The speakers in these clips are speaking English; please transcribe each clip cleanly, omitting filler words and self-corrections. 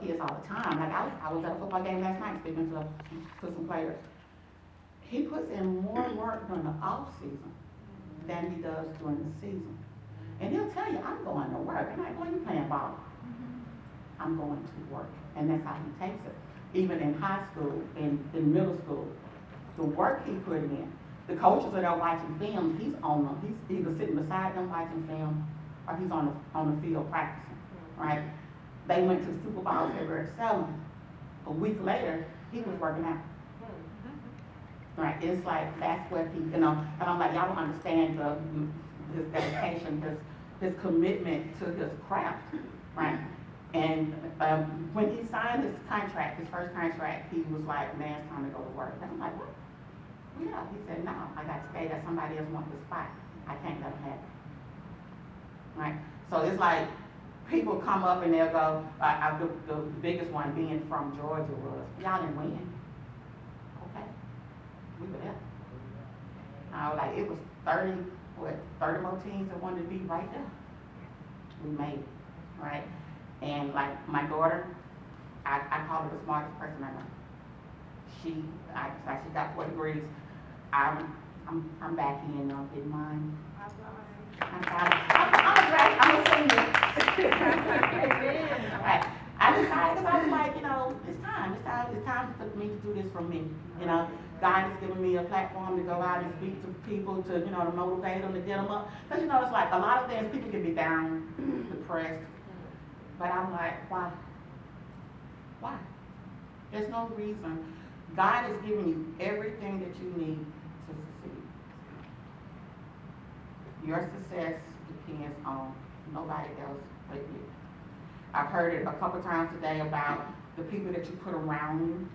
kids all the time. Like I was at a football game last night speaking to some players. He puts in more work during the off season than he does during the season. And he'll tell you, I'm going to work. I'm like, well, you playing ball. I'm going to work. And that's how he takes it. Even in high school, in middle school, the work he put in. The coaches are there watching film. He's either sitting beside them watching film, or he's on the field practicing. Right? They went to the SuperBowl February 7th. A week later, he was working out. Right? It's like that's what he, and I'm like, y'all don't understand his dedication, his commitment to his craft, right? And when he signed his contract, his first contract, he was like, man, it's time to go to work. And I'm like, what? Yeah. He said, no, I got to stay there. Somebody else wants the spot. I can't let him have it. Right? So it's like people come up and they'll go, the biggest one being from Georgia was, y'all didn't win. Okay. We were there. Like it was 30 more teams that wanted to be right there. We made it, right? And like my daughter, I call her the smartest person I know. She got 4 degrees. I'm back in, getting mine. I'm a senior. Right. I decided because I was like, it's time for me to do this for me. God has given me a platform to go out and speak to people, to motivate them, to get them up. Because it's like a lot of things, people can be down, depressed. But I'm like, why? Why? There's no reason. God has given you everything that you need to succeed. Your success depends on nobody else but you. I've heard it a couple times today about the people that you put around you.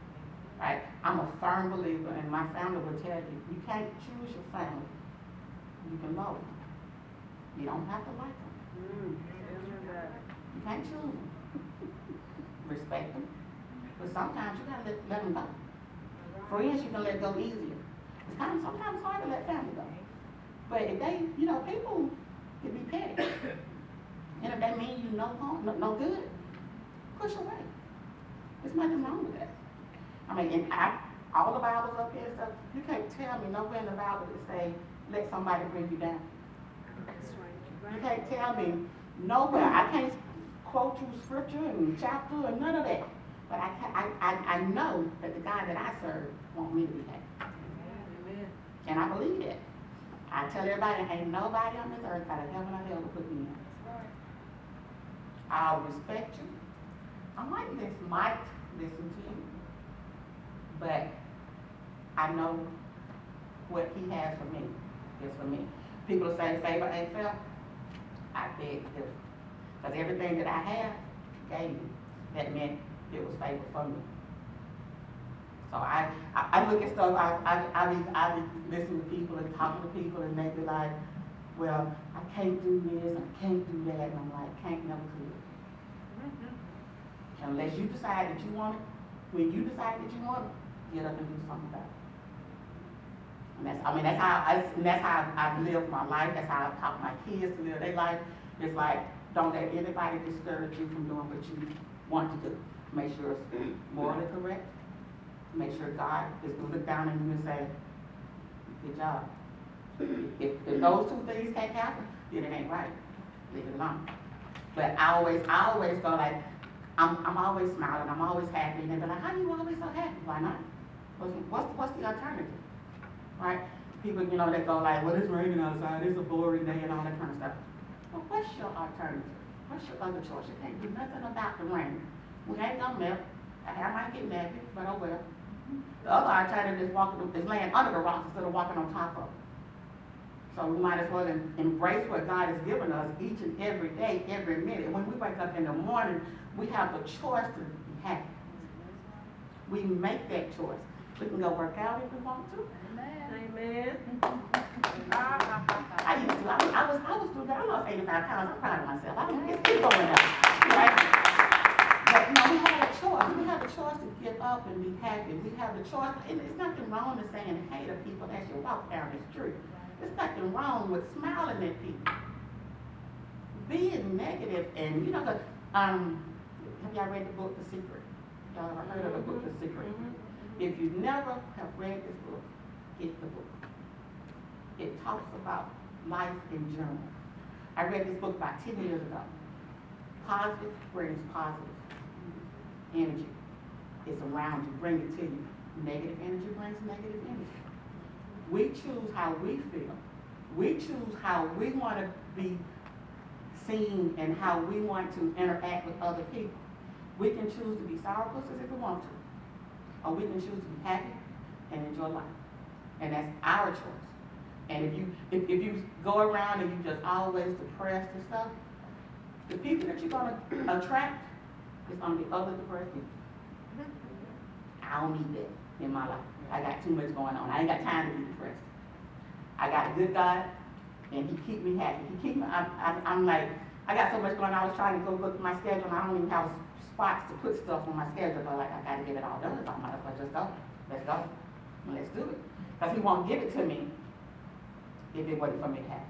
Right? I'm a firm believer, and my family will tell you, you can't choose your family. You can love them. You don't have to like them. You can't choose them. Respect them. But sometimes you gotta let them go. Friends you can let go easier. Sometimes it's hard to let family go. But if they, people can be petty. And if they mean you no harm, no good, push away. There's nothing wrong with that. All the Bibles up here and stuff, you can't tell me nowhere in the Bible to say, let somebody bring you down. That's right. You can't tell me nowhere. I can't quote you scripture and chapter and none of that. But I know that the God that I serve wants me to be happy. Amen. And I believe that. I tell everybody, ain't nobody on this earth got a heaven or hell to put me in. I'll respect you. I might listen to you. But I know what he has for me is for me. People say favor ain't fair. I beg to differ. Because everything that I have gave me, that meant it was favor for me. So I look at stuff, I be listening to people and talking to people, and they be like, well, I can't do this, I can't do that, and I'm like, can't, never could. Unless you decide that you want it, when you decide that you want it, get up and do something about it. And that's how I've lived my life. That's how I've taught my kids to live their life. It's like, don't let anybody discourage you from doing what you want to do. Make sure it's morally correct. Make sure God is going to look down on you and say, good job. If those two things can't happen, then it ain't right. Leave it alone. But I always go like, I'm always smiling, I'm always happy, and they're like, how are you always so happy? Why not? What's the alternative? Right? People, they go like, well, it's raining outside, it's a boring day, and all that kind of stuff. Well, what's your alternative? What's your other choice? You can't do nothing about the rain. We ain't gonna melt. I might get nappy, but oh well. The other alternative is laying under the rocks instead of walking on top of it. So we might as well embrace what God has given us each and every day, every minute. When we wake up in the morning, we have the choice to be happy. We make that choice. We can go work out if we want to. Amen. I used to. I was doing that. I lost 85 pounds. I'm proud of myself. It's going up, right? But we have a choice. We have a choice to get up and be happy. We have the choice, and there's nothing wrong with saying hey to people as you walk down the street. There's nothing wrong with smiling at people. Being negative and have y'all read the book, The Secret? Y'all ever heard of the book, The Secret? Mhm. If you never have read this book, get the book. It talks about life in general. I read this book about 10 years ago. Positive brings positive energy. It's around you, bring it to you. Negative energy brings negative energy. We choose how we feel. We choose how we want to be seen and how we want to interact with other people. We can choose to be sourpusses if we want to, or we can choose to be happy and enjoy life. And that's our choice. And if you go around and you just always depressed and stuff, the people that you're gonna attract is gonna be other depressed people. I don't need that in my life. I got too much going on. I ain't got time to be depressed. I got a good God, and He keep me happy. He keep me. I'm like, I got so much going on. I was trying to go look at my schedule, and I don't even have spots to put stuff on my schedule. But like, I got to get it all done. So I might as well just go. Let's go. And let's do it. Because He won't give it to me if it wasn't for me to have.